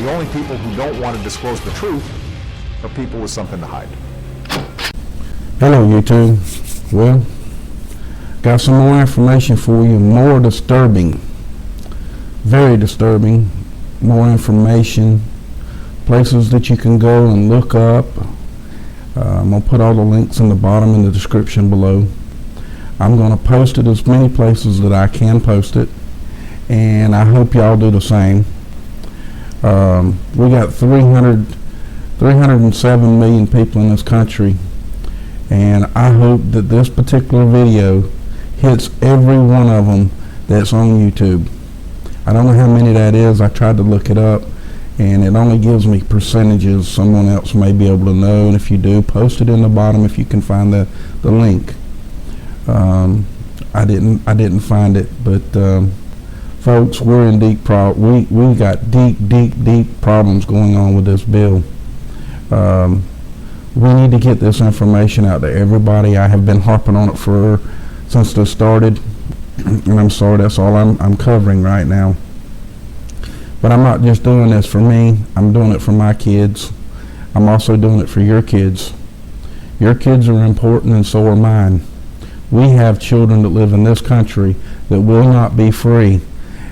The only people who don't want to disclose the truth are people with something to hide. Hello YouTube. Well, got some more information for you, more disturbing, very disturbing, more information, places that you can go and look up. I'm going to put all the links in the bottom in the description below. I'm going to post it as many places that I can post it, and I hope y'all do the same. We got 307 million people in this country, and I hope that this particular video hits every one of them that's on YouTube. I don't know how many that is. I tried to look it up, and it only gives me percentages. Someone else may be able to know, and if you do, post it in the bottom if you can find the link. I didn't find it, but folks, we're in deep we got deep problems going on with this bill. We need to get this information out to everybody. I have been harping on it since this started, and I'm sorry, that's all I'm covering right now. But I'm not just doing this for me. I'm doing it for my kids. I'm also doing it for your kids. Your kids are important, and so are mine. We have children that live in this country that will not be free,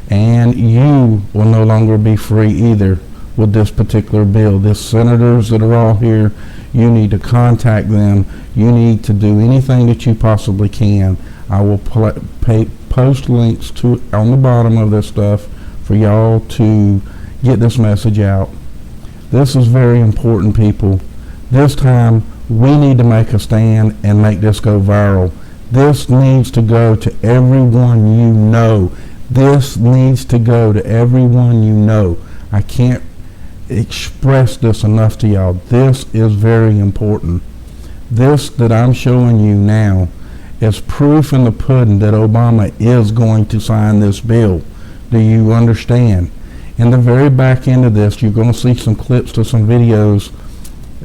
and you will no longer be free either with this particular bill. The senators that are all here, you need to contact them. You need to do anything that you possibly can. I will post links on the bottom of this stuff for y'all to get this message out. This is very important, people. This time we need to make a stand and make this go viral. This needs to go to everyone you know. This needs to go to everyone you know. I can't express this enough to y'all. This is very important. This that I'm showing you now is proof in the pudding that Obama is going to sign this bill. Do you understand? In the very back end of this, you're going to see some clips to some videos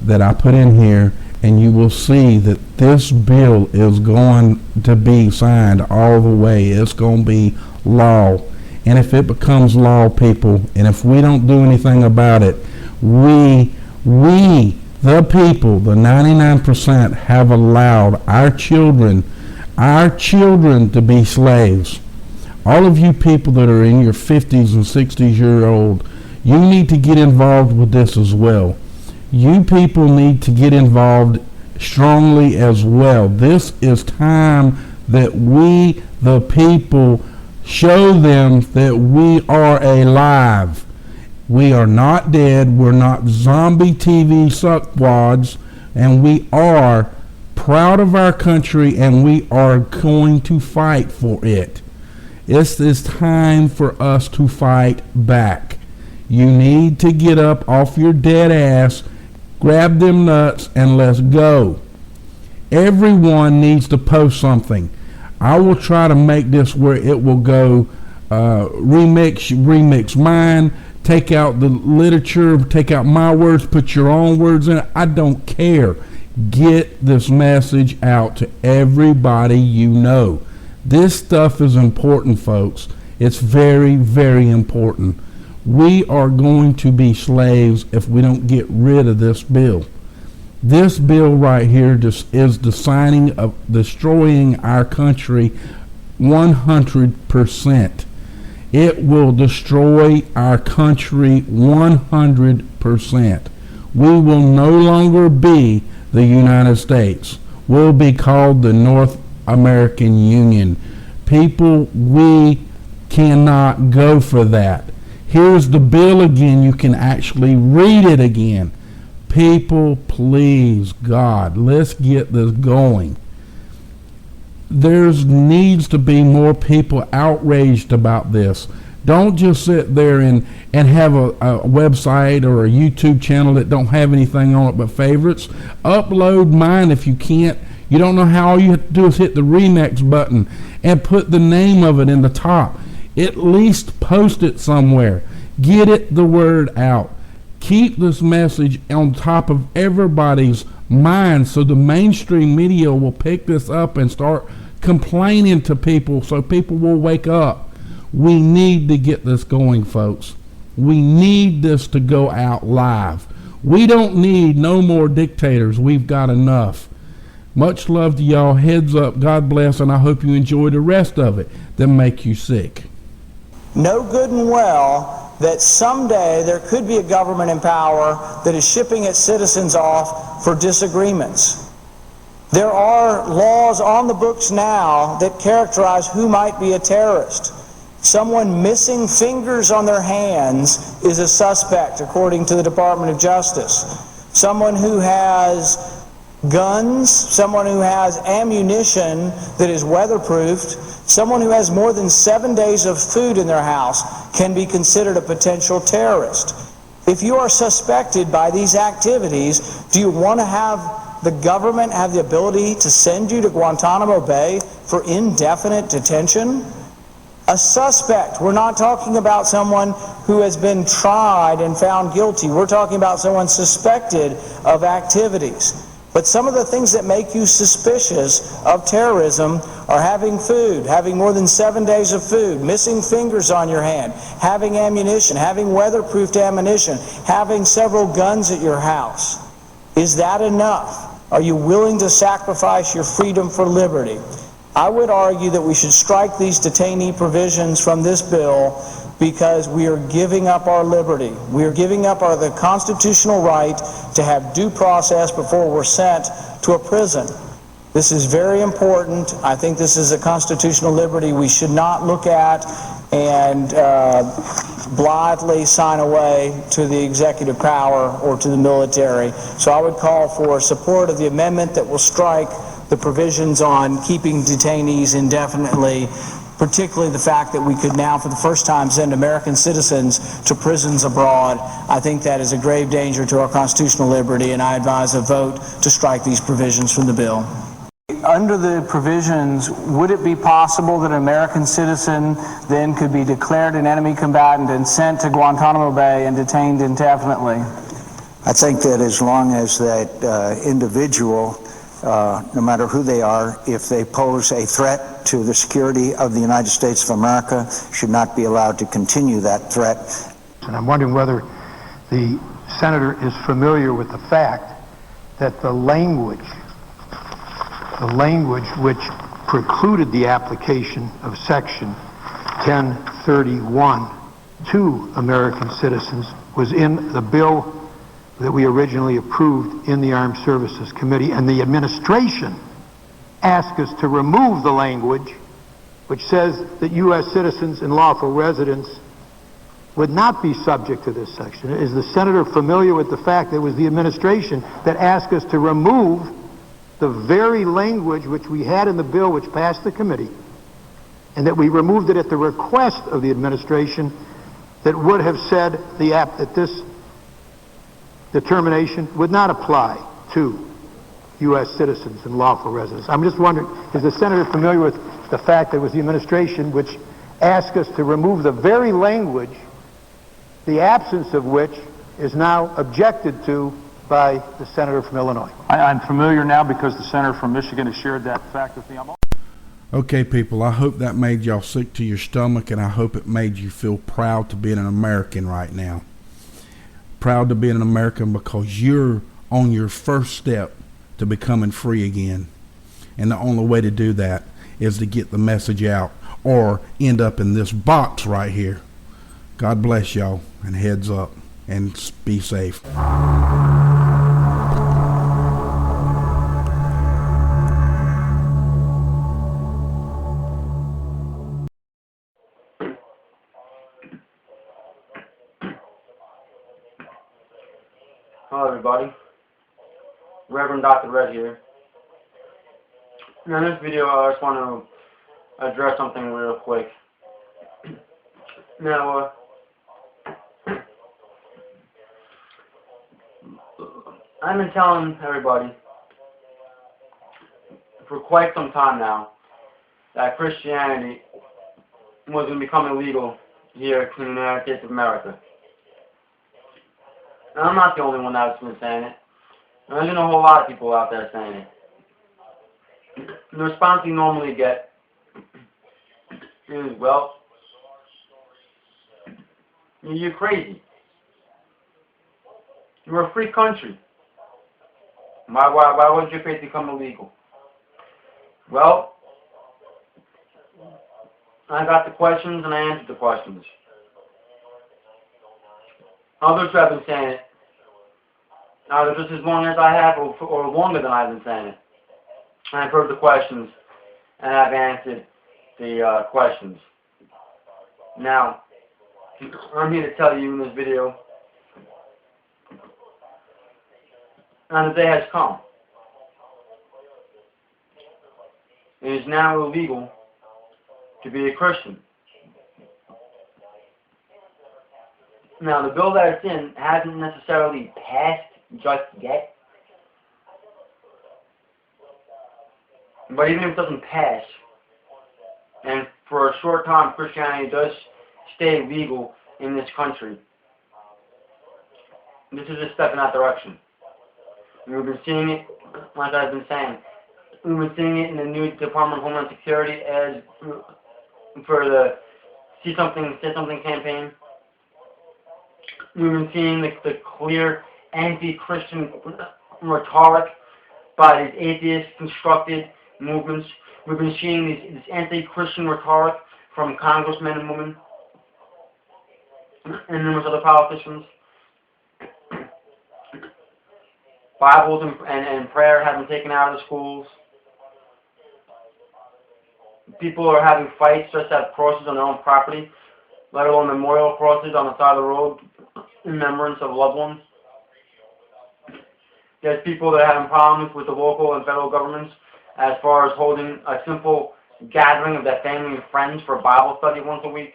that I put in here, and you will see that this bill is going to be signed all the way. It's going to be law. And if it becomes law, people, and if we don't do anything about it, we, the people, the 99%, have allowed our children to be slaves. All of you people that are in your 50s and 60s-year-old, you need to get involved with this as well. You people need to get involved strongly as well. This is time that we, the people, show them that we are alive. We are not dead. We're not zombie TV suckwads, and we are proud of our country, and we are going to fight for it. It's time for us to fight back. You need to get up off your dead ass, grab them nuts, and let's go. Everyone needs to post something. I will try to make this where it will go remix mine, take out the literature, take out my words, put your own words in it. I don't care. Get this message out to everybody you know. This stuff is important, folks. It's very, very important. We are going to be slaves if we don't get rid of this bill. This bill right here just is the signing of destroying our country 100%. It will destroy our country 100%. We will no longer be the United States. We'll be called the North American Union. People, we cannot go for that. Here's the bill again. You can actually read it again. People, please, God, let's get this going. There needs to be more people outraged about this. Don't just sit there and have a website or a YouTube channel that don't have anything on it but favorites. Upload mine if you can't. You don't know how. All you have to do is hit the remix button and put the name of it in the top. At least post it somewhere. Get it the word out. Keep this message on top of everybody's mind so the mainstream media will pick this up and start complaining to people so people will wake up. We need to get this going, folks. We need this to go out live. We don't need no more dictators. We've got enough. Much love to y'all. Heads up. God bless, and I hope you enjoy the rest of it that make you sick. Know good and well that someday there could be a government in power that is shipping its citizens off for disagreements. There are laws on the books now that characterize who might be a terrorist. Someone missing fingers on their hands is a suspect, according to the Department of Justice. Someone who has guns, someone who has ammunition that is weatherproofed, someone who has more than 7 days of food in their house can be considered a potential terrorist. If you are suspected by these activities, do you want to have the government have the ability to send you to Guantanamo Bay for indefinite detention? A suspect. We're not talking about someone who has been tried and found guilty. We're talking about someone suspected of activities. But some of the things that make you suspicious of terrorism are having food, having more than 7 days of food, missing fingers on your hand, having ammunition, having weatherproofed ammunition, having several guns at your house. Is that enough? Are you willing to sacrifice your freedom for liberty? I would argue that we should strike these detainee provisions from this bill because we are giving up our liberty. We are giving up the constitutional right to have due process before we're sent to a prison. This is very important. I think this is a constitutional liberty we should not look at and blithely sign away to the executive power or to the military. So I would call for support of the amendment that will strike the provisions on keeping detainees indefinitely, particularly the fact that we could now for the first time send American citizens to prisons abroad. I think that is a grave danger to our constitutional liberty, and I advise a vote to strike these provisions from the bill. Under the provisions, would it be possible that an American citizen then could be declared an enemy combatant and sent to Guantanamo Bay and detained indefinitely? I think that as long as that individual, no matter who they are, if they pose a threat to the security of the United States of America, should not be allowed to continue that threat. And I'm wondering whether the senator is familiar with the fact that the language which precluded the application of Section 1031 to American citizens was in the bill that we originally approved in the Armed Services Committee, and the administration asked us to remove the language which says that U.S. citizens and lawful residents would not be subject to this section. Is the senator familiar with the fact that it was the administration that asked us to remove the very language which we had in the bill which passed the committee, and that we removed it at the request of the administration that would have said that this determination would not apply to U.S. citizens and lawful residents? I'm just wondering, is the senator familiar with the fact that it was the administration which asked us to remove the very language, the absence of which is now objected to by the senator from Illinois? I'm familiar now because the senator from Michigan has shared that fact with me. Okay, people, I hope that made y'all sick to your stomach, and I hope it made you feel proud to be an American right now. Proud to be an American because you're on your first step to becoming free again. And the only way to do that is to get the message out or end up in this box right here. God bless y'all, and heads up, and be safe. Hello everybody, Reverend Dr. Red here. Now in this video I just want to address something real quick. Now I've been telling everybody for quite some time now that Christianity was going to become illegal here in the United States of America. And I'm not the only one that's been saying it. There's been a whole lot of people out there saying it. The response you normally get is, well, You're crazy. We're a free country. Why would your faith become illegal? Well, I got the questions and I answered the questions. Others who have been saying it, either just as long as I have or longer than I've been saying it. And I've heard the questions and I've answered the questions. Now, I'm here to tell you in this video, and the day has come. It is now illegal to be a Christian. Now, the bill that it's in hasn't necessarily passed just yet. But even if it doesn't pass, and for a short time Christianity does stay legal in this country, this is a step in that direction. We've been seeing it, like I've been saying, we've been seeing it in the new Department of Homeland Security as for the See Something, Say Something campaign. We've been seeing the clear anti-Christian rhetoric by these atheist-constructed movements. We've been seeing this anti-Christian rhetoric from congressmen and women and numerous other politicians. Bibles and prayer have been taken out of the schools. People are having fights just at crosses on their own property, let alone memorial crosses on the side of the road in remembrance of loved ones. There's people that are having problems with the local and federal governments as far as holding a simple gathering of their family and friends for Bible study once a week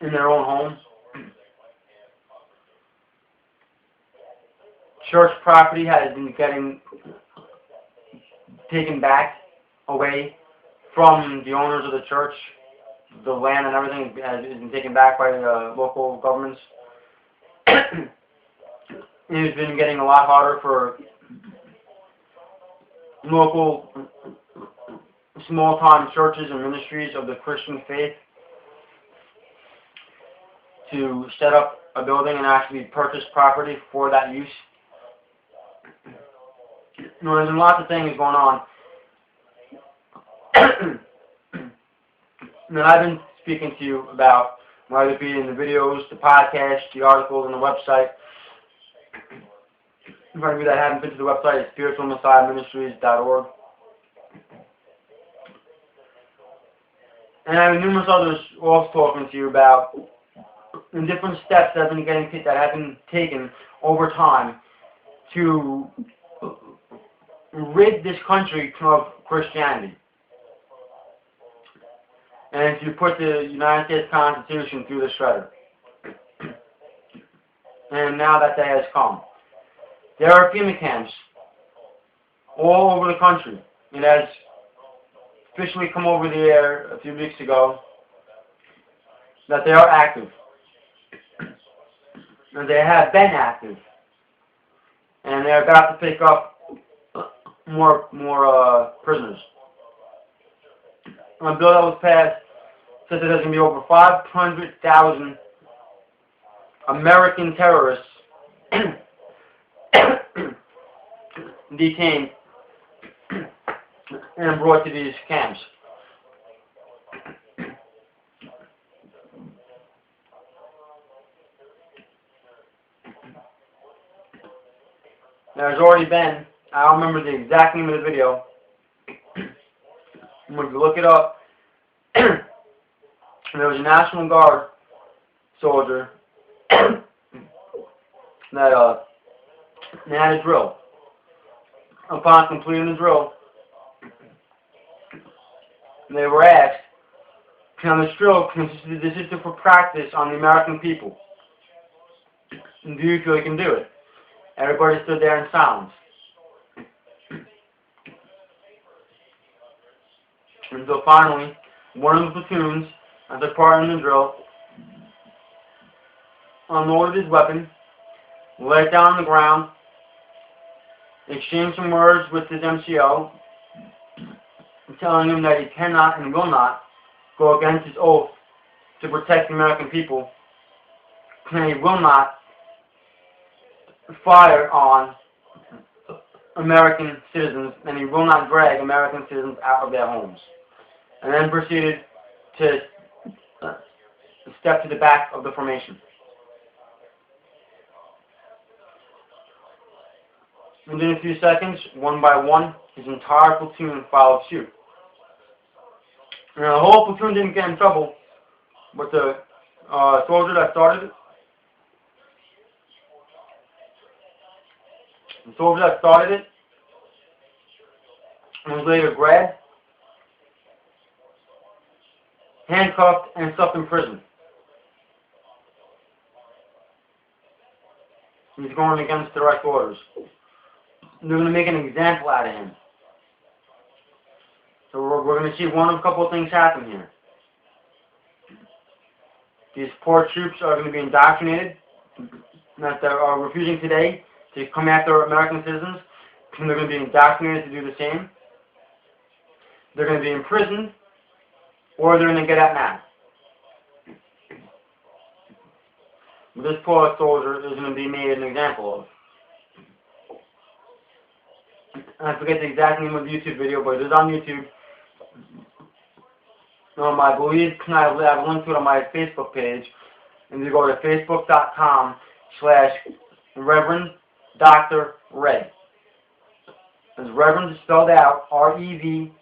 in their own homes. Church property has been getting taken back away from the owners of the church. The land and everything has been taken back by the local governments. It has been getting a lot harder for local small-time churches and ministries of the Christian faith to set up a building and actually purchase property for that use. There's lots of things going on that I've been speaking to you about, whether it be in the videos, the podcasts, the articles, and the website. For any of you that haven't been to the website, it's spiritualmessiahministries.org. And I have numerous others also talking to you about the different steps that have been taken over time to rid this country of Christianity, and to put the United States Constitution through the shredder. And now that day has come. There are FEMA camps all over the country. It has officially come over the air a few weeks ago that they are active. And they have been active. And they're about to pick up more prisoners. A bill that was passed says that there's going to be over 500,000 American terrorists detained and brought to these camps. There's already been, I don't remember the exact name of the video, when you look it up, there was a National Guard soldier that had a drill. Upon completing the drill, they were asked, now this drill, this is for practice on the American people. Do you feel you can do it? Everybody stood there in silence. Until finally, one of the platoons, as a part in the drill, unloaded his weapon, laid it down on the ground, exchanged some words with his MCO, telling him that he cannot and will not go against his oath to protect the American people, and he will not fire on American citizens, and he will not drag American citizens out of their homes. And then proceeded to step to the back of the formation. Within a few seconds, one by one, his entire platoon followed suit. Now, the whole platoon didn't get in trouble, but the soldier that started it, and was later grabbed, handcuffed, and stuck in prison. He's going against direct orders. They're going to make an example out of him. So we're going to see one of a couple of things happen here. These poor troops are going to be indoctrinated, that they are refusing today to come after American citizens, and they're going to be indoctrinated to do the same. They're going to be imprisoned, or they're going to get out now. But this poor soldier is going to be made an example of. I forget the exact name of the YouTube video, but it is on YouTube. I believe I have a link to it on my Facebook page. And you go to facebook.com/Reverend Dr. Red. It's Reverend spelled out, R-E-V-E-R-E-N-D,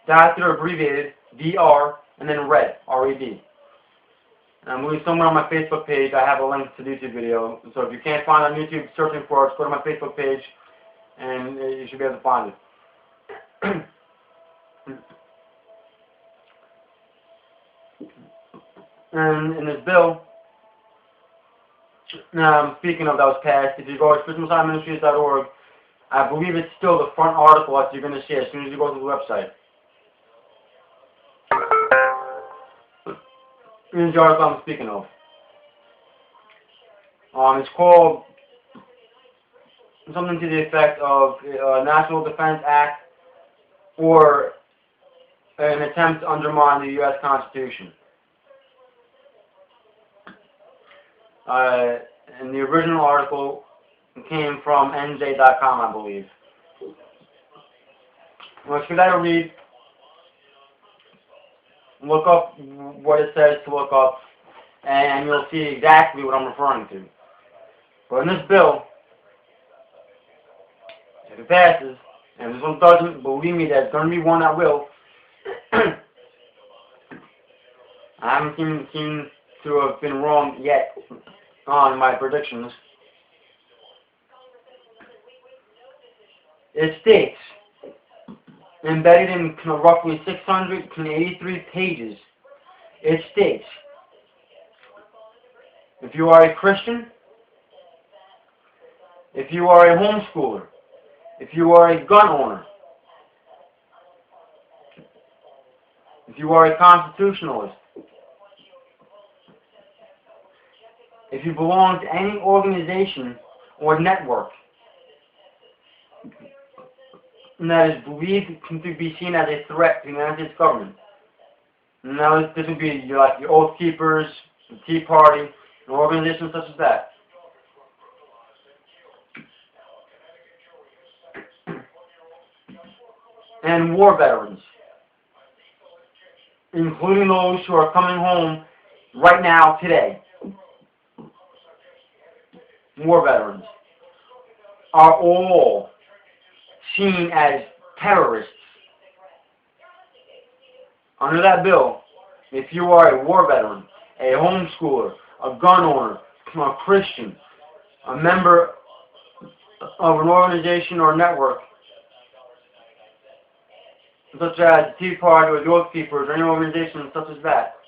Doctor abbreviated, D-R, and then Red, R-E-D. And I believe somewhere on my Facebook page I have a link to the YouTube video. So if you can't find it on YouTube searching for it, just go to my Facebook page and you should be able to find it. And in this bill, speaking of that was passed, if you go to ChristmasTimeMinistries.org, I believe it's still the front article that you're going to see as soon as you go to the website. Here's the article I'm speaking of. It's called something to the effect of National Defense Act or an attempt to undermine the U.S. Constitution. And the original article came from NJ.com, I believe. Well, should I read? Look up what it says to look up, and you'll see exactly what I'm referring to. But in this bill, if it passes, and if this one doesn't, believe me, there's going to be one that will. I haven't seemed to have been wrong yet on my predictions. It states, embedded in roughly 683 pages, it states, if you are a Christian, if you are a homeschooler, if you are a gun owner, if you are a constitutionalist, if you belong to any organization or network that is believed to be seen as a threat to the United States government. Now, this would be like your Oath Keepers, the Tea Party, and organizations such as that. And war veterans, including those who are coming home right now, today. War veterans are all seen as terrorists. Under that bill, if you are a war veteran, a homeschooler, a gun owner, a Christian, a member of an organization or network, such as the Tea Party or the Oath Keepers or any organization such as that,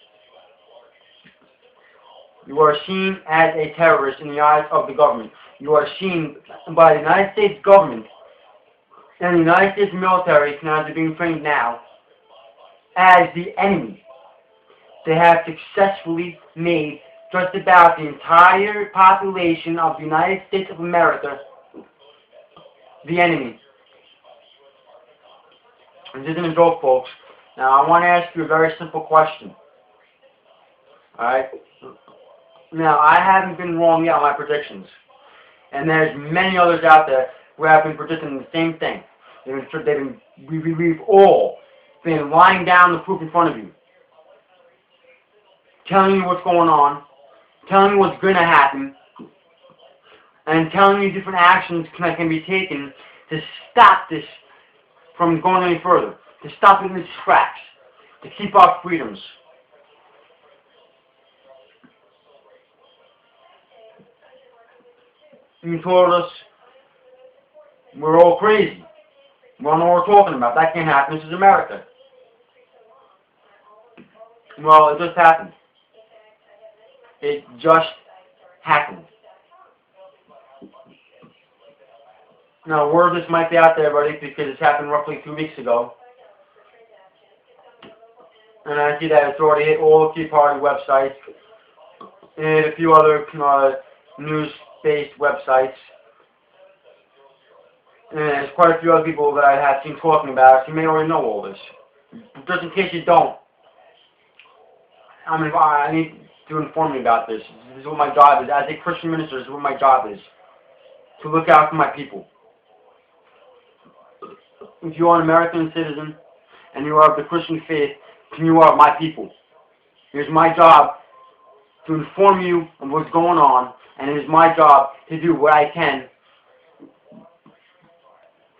you are seen as a terrorist in the eyes of the government. You are seen by the United States government and the United States military, as they're being trained now, as the enemy. They have successfully made just about the entire population of the United States of America the enemy. This isn't a joke, folks. Now, I want to ask you a very simple question. Alright? Now, I haven't been wrong yet on my predictions. And there's many others out there who have been predicting the same thing. We've all been lying down the proof in front of you. Telling you what's going on. Telling you what's going to happen. And telling you different actions that can be taken to stop this from going any further. To stop it in its tracks. To keep our freedoms. You told us we're all crazy. We don't know what we're talking about. That can't happen. This is America. Well, it just happened. It just happened. Now, word this might be out there, buddy, because it's happened roughly 2 weeks ago. And I see that it's already hit all the Tea Party websites and a few other news-based websites. And there's quite a few other people that I have seen talking about it. So you may already know all this. Just in case you don't, I need to inform you about this. This is what my job is. As a Christian minister, this is what my job is. To look out for my people. If you are an American citizen and you are of the Christian faith, then you are my people. It is my job to inform you of what's going on, and it is my job to do what I can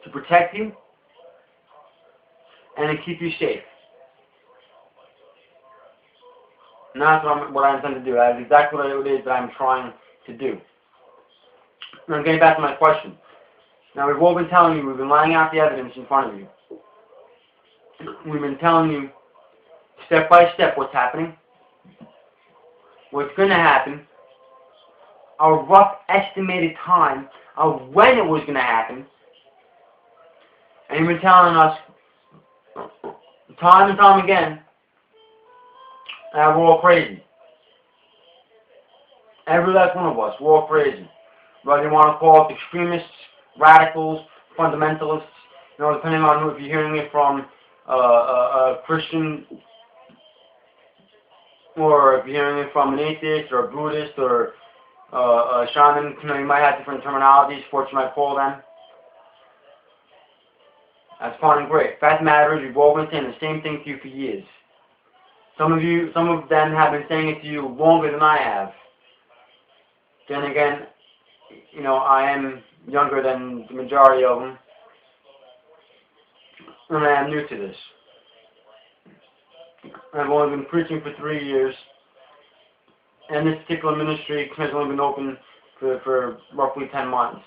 to protect you and to keep you safe. And that's what I intend to do. That is exactly what it is that I'm trying to do. Now, getting back to my question. Now, we've all been telling you, we've been laying out the evidence in front of you. We've been telling you step by step what's happening, what's going to happen, a rough estimated time of when it was going to happen, and you've been telling us time and time again that we're all crazy. Every last one of us, we're all crazy. Whether you want to call it extremists, radicals, fundamentalists, depending on who, if you're hearing it from a Christian, or if you're hearing it from an atheist, or a Buddhist, or a shaman, you might have different terminologies for what you might call them. That's fine and great. Fact of the matter is, we've all been saying the same thing to you for years. Some of them have been saying it to you longer than I have. Then again, I am younger than the majority of them, and I am new to this. I've only been preaching for 3 years, and this particular ministry has only been open for roughly 10 months.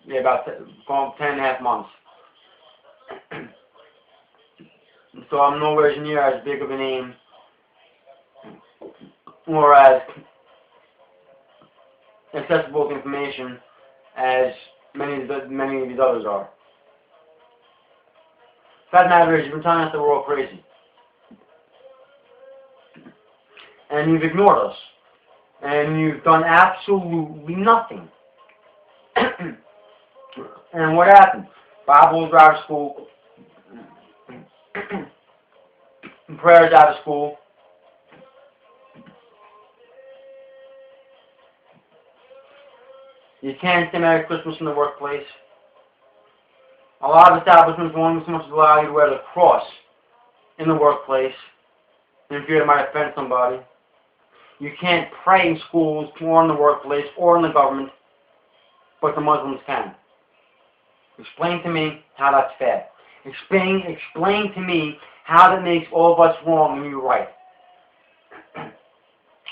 Yeah, about 10 and a half months. So I'm nowhere near as big of a name, or as accessible to information as many of these others are. The fact of the matter is, you've been telling us that we're all crazy. And you've ignored us. And you've done absolutely nothing. And what happened? Bible was out of school. Prayers out of school. You can't say Merry Christmas in the workplace. A lot of establishments won't so much as allow you to wear the cross in the workplace in fear it might offend somebody. You can't pray in schools or in the workplace or in the government, but the Muslims can. Explain to me how that's fair. Explain to me how that makes all of us wrong and you right.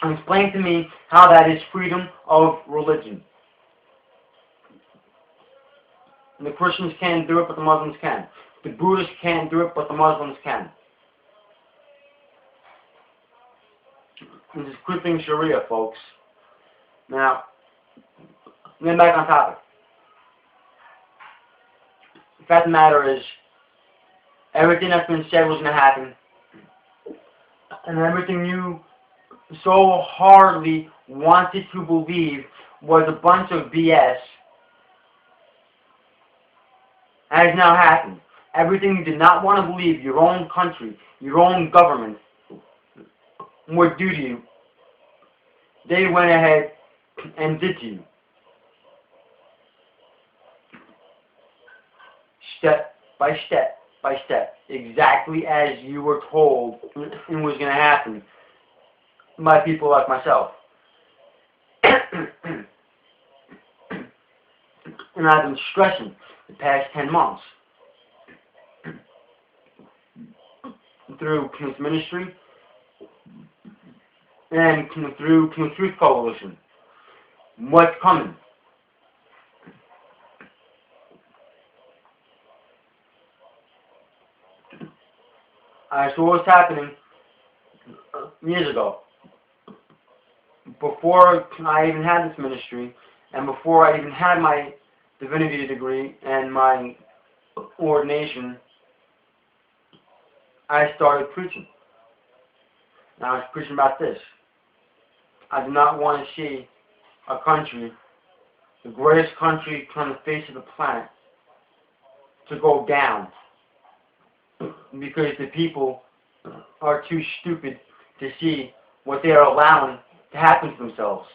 And explain to me how that is freedom of religion. And the Christians can't do it, but the Muslims can. The Buddhists can't do it, but the Muslims can. This is crippling Sharia, folks. Now, getting back on topic. The fact of the matter is, everything that's been said was going to happen, and everything you so hardly wanted to believe was a bunch of BS has now happened. Everything you did not want to believe, your own country, your own government, were due to you, they went ahead and did to you. Step by step by step, exactly as you were told it was going to happen by people like myself. And I've been stressing the past 10 months through this ministry and through Truth Coalition. What's coming? I saw what's happening years ago. Before I even had this ministry, and before I even had my divinity degree and my ordination, I started preaching. And I was preaching about this. I do not want to see a country, the greatest country on the face of the planet, to go down because the people are too stupid to see what they are allowing to happen to themselves.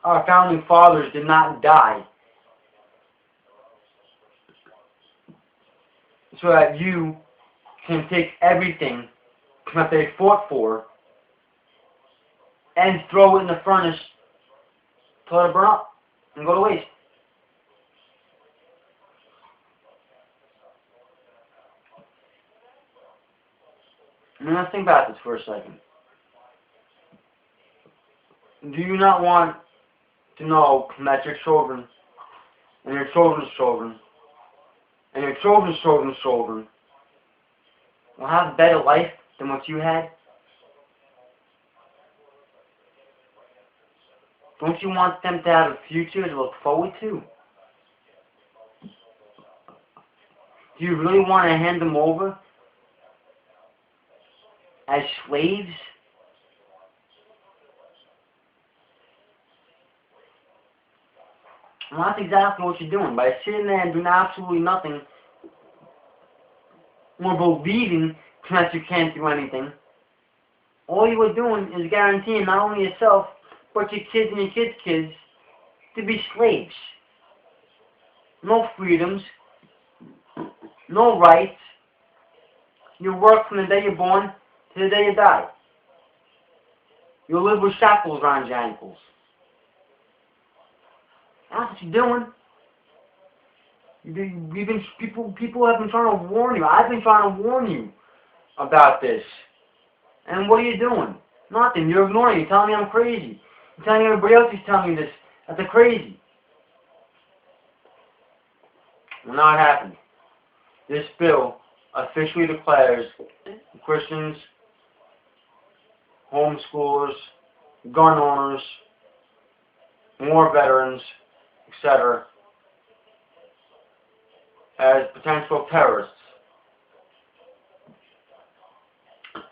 Our founding fathers did not die so that you can take everything that they fought for and throw it in the furnace to let it burn up and go to waste. I mean, let's think about this for a second. Do you not want to know that your children and your children's children and your children's children's children will have a better life than what you had? Don't you want them to have a future to look forward to? Do you really want to hand them over as slaves? Well, that's exactly what you're doing. By sitting there and doing absolutely nothing, or believing that you can't do anything, all you are doing is guaranteeing not only yourself, but your kids and your kids' kids to be slaves. No freedoms, no rights. You work from the day you're born to the day you die. You live with shackles around your ankles. That's what you're doing. People have been trying to warn you. I've been trying to warn you about this. And what are you doing? Nothing. You're ignoring me. You're telling me I'm crazy. You're telling everybody else who's telling me this that they're crazy. Well, now it happened. This bill officially declares Christians, homeschoolers, gun owners, war veterans, etc., as potential terrorists.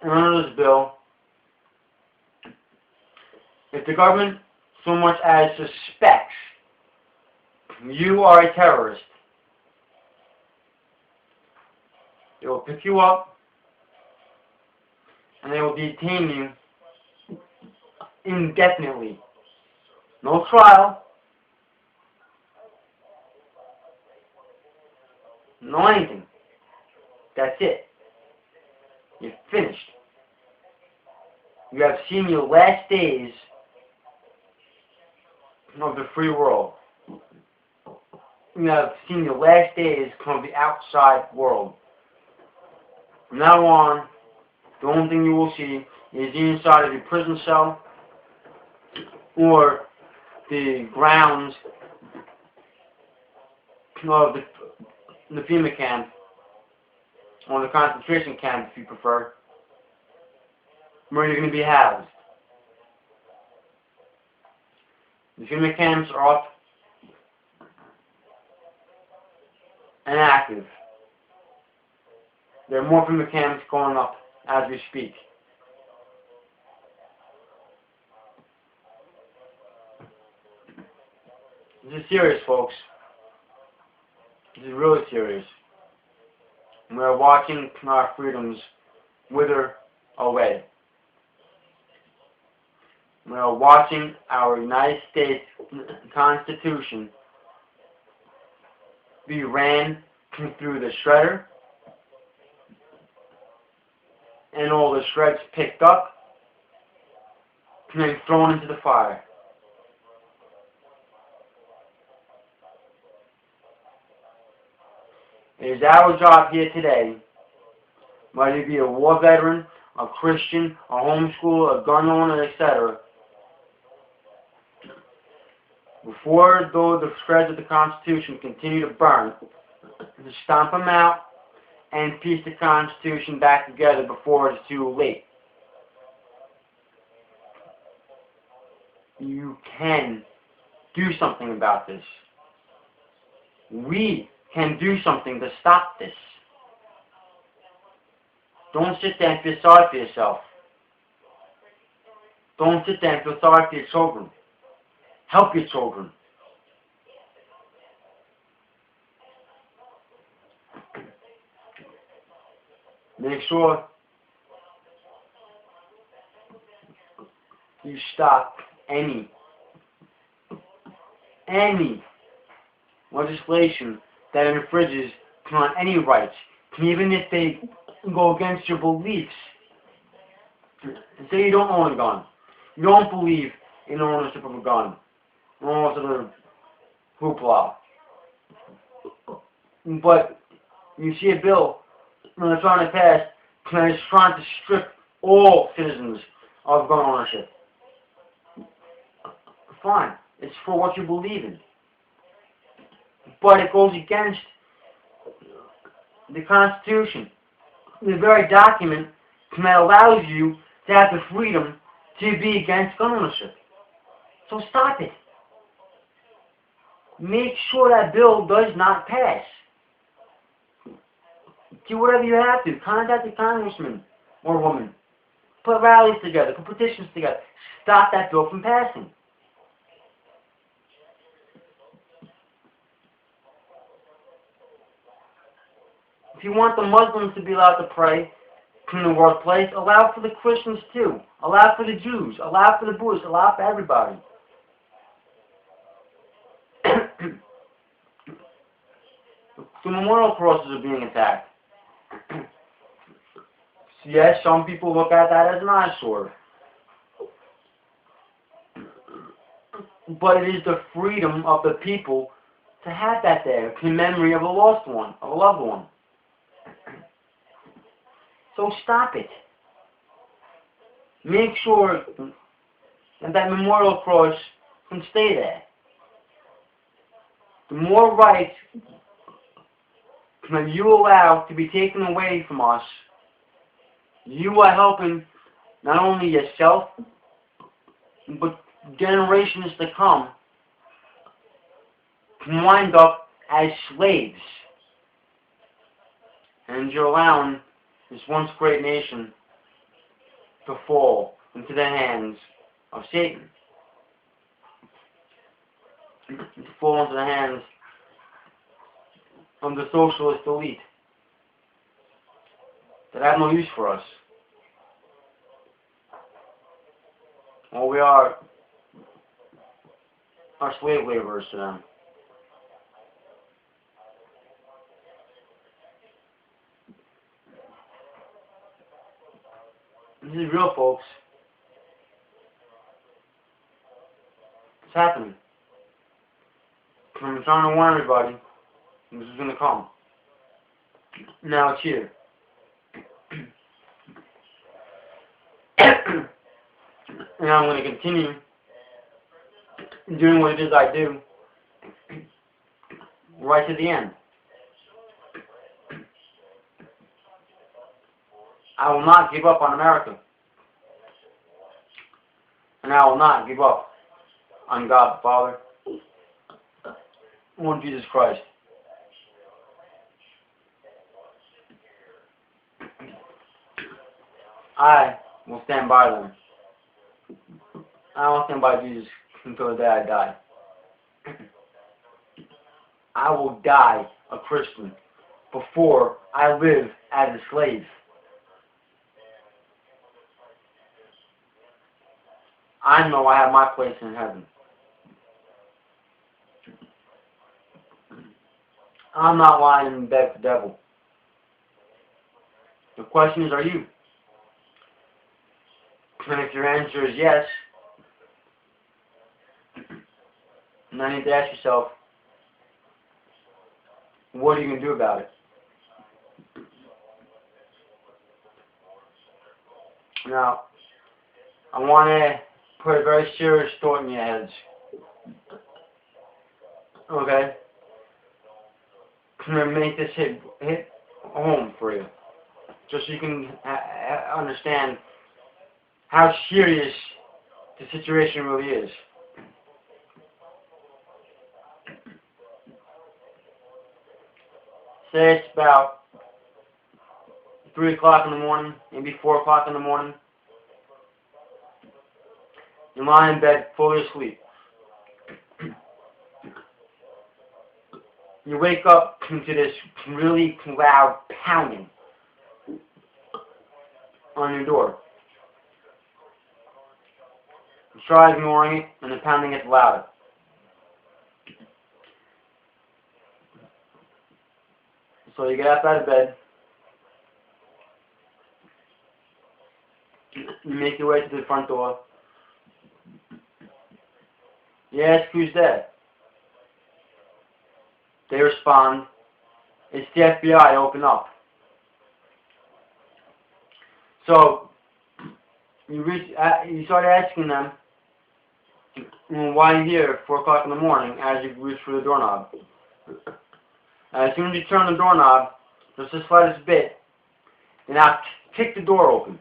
And under this bill, if the government so much as suspects you are a terrorist, they will pick you up and they will detain you indefinitely. No trial, no anything. That's it. You're finished. You have seen your last days of the free world. You have seen your last days of the outside world. From now on, the only thing you will see is the inside of your prison cell or the grounds of the FEMA camp, or the concentration camp if you prefer, where you're going to be housed. The FEMA camps are up and active. There are more FEMA camps going up as we speak. This is serious, folks. This is really serious. And we're watching our freedoms wither away. We are watching our United States Constitution be ran through the shredder, and all the shreds picked up and then thrown into the fire. It is our job here today, whether you be a war veteran, a Christian, a homeschooler, a gun owner, etc., before the shreds of the Constitution continue to burn, to stomp them out and piece the Constitution back together before it's too late. You can do something about this. We can do something to stop this. Don't sit there and feel sorry for yourself. Don't sit there and feel sorry for your children. Help your children. Make sure you stop any legislation that infringes on any rights, even if they go against your beliefs. Say you don't own a gun. You don't believe in ownership of a gun. All sort of hoopla. But you see a bill when they're trying to pass, and it's trying to strip all citizens of gun ownership. Fine. It's for what you believe in. But it goes against the Constitution, the very document that allows you to have the freedom to be against gun ownership. So stop it. Make sure that bill does not pass. Do whatever you have to. Contact the congressman or woman. Put rallies together. Put petitions together. Stop that bill from passing. If you want the Muslims to be allowed to pray in the workplace, allow for the Christians too. Allow for the Jews. Allow for the Buddhists. Allow for everybody. The memorial crosses are being attacked. Yes, some people look at that as an eyesore. But it is the freedom of the people to have that there in memory of a lost one, of a loved one. So stop it. Make sure that memorial cross can stay there. The more rights that you allow to be taken away from us, you are helping not only yourself, but generations to come can wind up as slaves. And you're allowing this once great nation to fall into the hands of Satan. To fall into the hands of the socialist elite that have no use for us. All we are slave laborers to them. This is real, folks. It's happening. I'm trying to warn everybody. This is going to come. Now it's here. And I'm going to continue doing what it is I do right to the end. I will not give up on America. And I will not give up on God the Father or on Jesus Christ. I will stand by them. I will stand by Jesus until the day I die. I will die a Christian before I live as a slave. I know I have my place in heaven. I'm not lying in bed with the devil. The question is, are you? And if your answer is yes, then you need to ask yourself, what are you going to do about it? Now, I want to put a very serious thought in your heads. Okay? I'm going to make this hit home for you, just so you can understand how serious the situation really is. Say it's about 3 o'clock in the morning, maybe 4 o'clock in the morning. You're lying in bed fully asleep. You wake up to this really loud pounding on your door. You try ignoring it, and the pounding gets louder. So you get up out of bed. You make your way to the front door. You ask who's there. They respond, it's the FBI, open up. So you start asking them, why are you here at 4 o'clock in the morning as you reach for the doorknob? As soon as you turn the doorknob, just the slightest bit, and now kick the door open.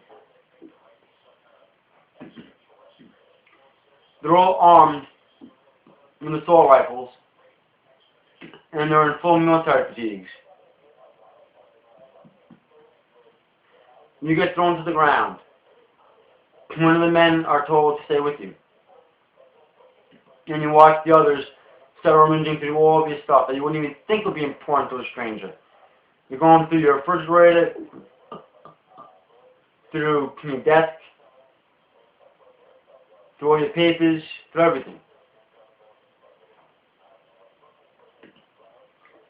They're all armed with assault rifles, and they're in full military fatigues. You get thrown to the ground. One of the men are told to stay with you. And you watch the others start rummaging through all of your stuff that you wouldn't even think would be important to a stranger. You're going through your refrigerator, through your desk, through all your papers, through everything.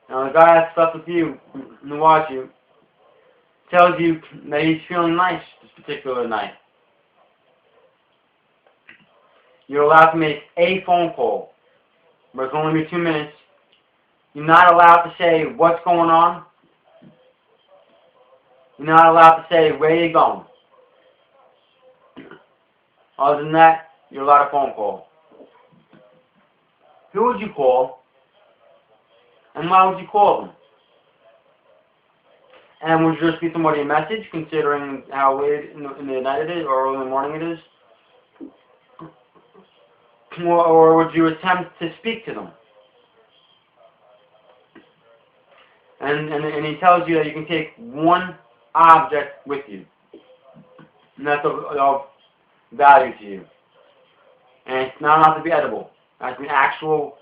Now the guy that's stuck with you and watch you tells you that he's feeling nice this particular night. You're allowed to make a phone call, but it's only 2 minutes. You're not allowed to say what's going on. You're not allowed to say where you're going. Other than that, you're allowed a phone call. Who would you call? And why would you call them? And would you just leave somebody a message, considering how late in the night it is, or early in the morning it is? Or would you attempt to speak to them? And he tells you that you can take one object with you, and that's of value to you. And it's not allowed to be edible. That's an actual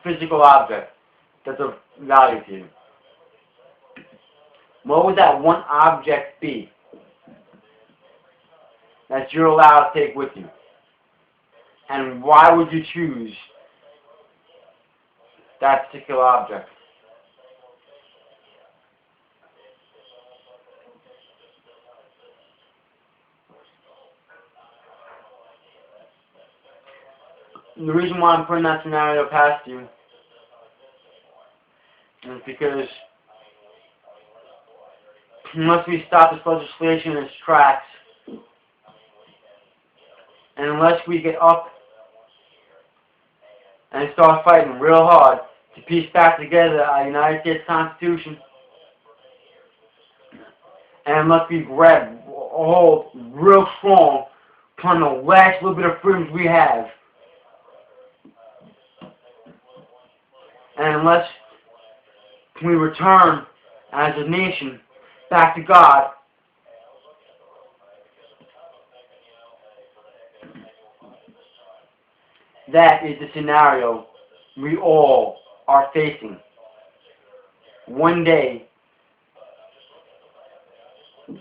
physical object that's of value to you. What would that one object be that you're allowed to take with you? And why would you choose that particular object? The reason why I'm putting that scenario past you is because unless we stop this legislation in its tracks, and unless we get up and start fighting real hard to piece back together our United States Constitution, and unless we grab hold real strong upon the last little bit of freedoms we have, and unless we return as a nation back to God, that is the scenario we all are facing. One day, in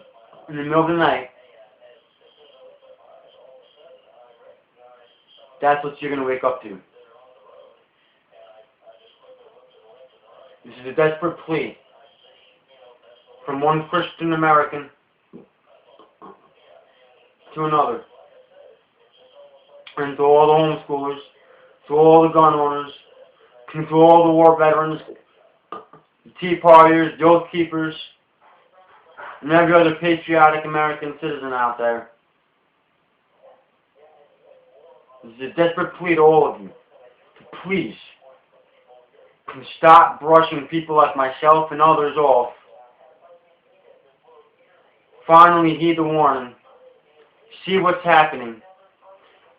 the middle of the night, That's what you're going to wake up to. This is a desperate plea from one Christian American to another, and to all the homeschoolers, to all the gun owners, and to all the war veterans, the Tea Partiers, the Oath Keepers, and every other patriotic American citizen out there. This is a desperate plea to all of you to please stop brushing people like myself and others off. Finally heed the warning, see what's happening,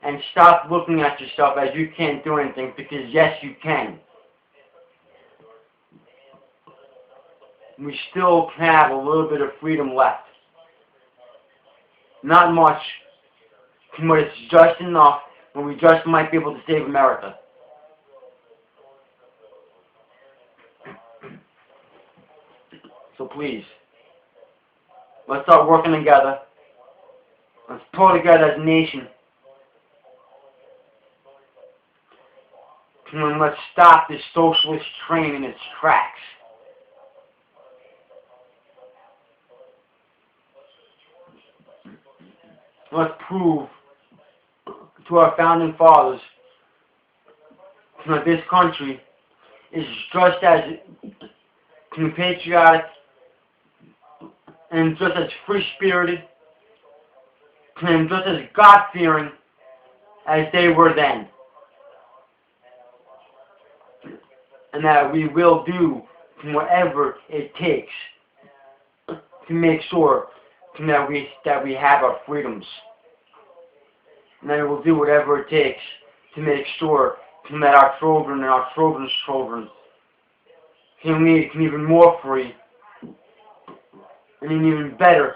and stop looking at yourself as you can't do anything, because yes, you can. We still have a little bit of freedom left. Not much, but it's just enough when we just might be able to save America. So please, let's start working together. Let's pull together as a nation. And let's stop this socialist train in its tracks. Let's prove to our founding fathers that this country is just as patriotic and just as free-spirited and just as God-fearing as they were then. And that we will do whatever it takes to make sure that we have our freedoms. And that we will do whatever it takes to make sure that our children and our children's children can lead an even more free and an even better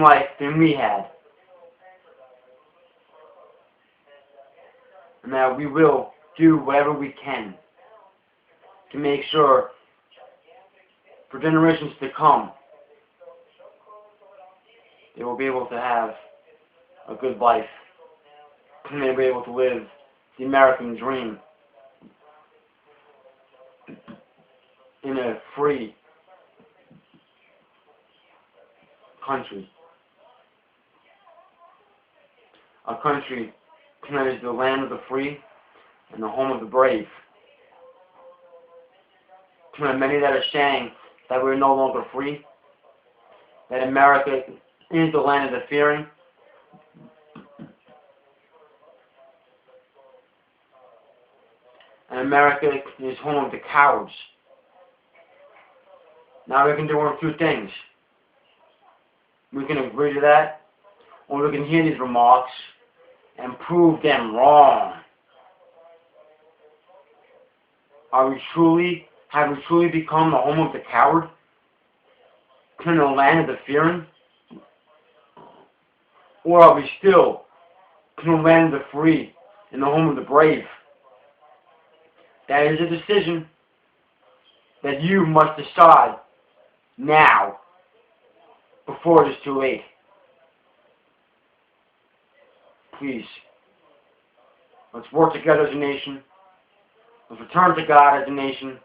life than we had. And that we will do whatever we can to make sure for generations to come they will be able to have a good life, and they'll be able to live the American dream in a free country. A country that is the land of the free and the home of the brave. Many that are saying that we're no longer free, that America is the land of the fearing, and America is home of the cowards. Now we can do one of two things. We can agree to that, or we can hear these remarks and prove them wrong. Have we truly become the home of the coward? In the land of the fearing? Or are we still in the land of the free, in the home of the brave? That is a decision that you must decide now, before it is too late. Please, let's work together as a nation. Let's return to God as a nation.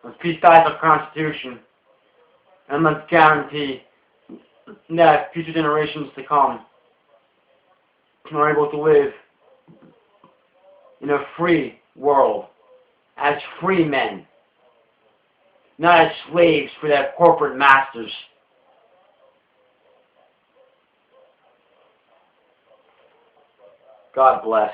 Let's peace-dice our Constitution. And let's guarantee that future generations to come are able to live in a free world as free men, not as slaves for their corporate masters. God bless.